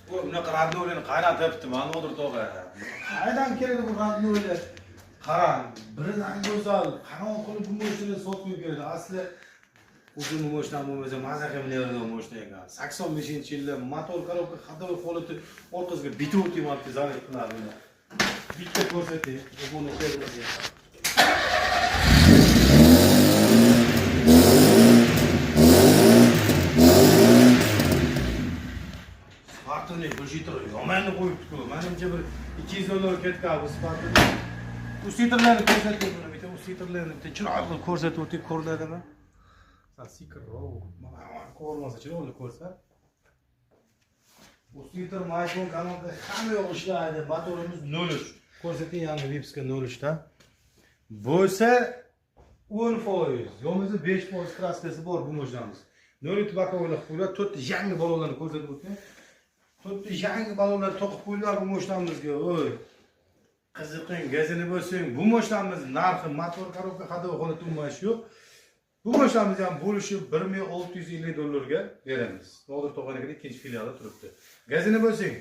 Bu bunaqa radno'larni qaynatyapti, mana o'tir tog'a. Qaydan keladi bu radno'lar? Qarang, biridan go'zal, qanaqa qilib bu moshinalarni sotib keldi. Asli uzun moshina bo'lmasa, maza qilmaydigan moshina ekan. 85-yilda motor korobka ходовой holati orqasiga bitib o'tyapti, zarar qiladi. Bitta ko'rsating, buni qo'yib. Spartani bo'shitib, yomonni qo'yibdi-ku. Menimcha bir 200 dollar ketgan bu Spartani. Bu sitrlarni ko'rsatib buni, bitta u sitrlarni bitta chiroyli ko'rsatib o'tib ko'rinadimi? Sikirroq. Mana ko'rmasa chiroyli ko'rsa. Bu sitr iPhone kanalda hamma yoq ishlaydi. Motorimiz 0. Ko'rsating yangi Vipska 0 da. Bo'lsa 10%, yo'qmasa 5% kraskasi bor bu mashinamiz. 0 bakovlar qo'yiladi, 4 yangi balonlarni ko'rsatib o'tdim. 4 yangi balonlar to'qib qo'yiladi bu mashinamizga. Oy. Qiziqing, gazini bo'lsang, bu mashinamiz narxi motor korobka ходовой holati umuman yo'q. Bu mashinamiz ham bo'lishi 1650 dollarga beramiz. Nodir tog'anikining ikkinchi filiali turibdi. Gazini bo'lsang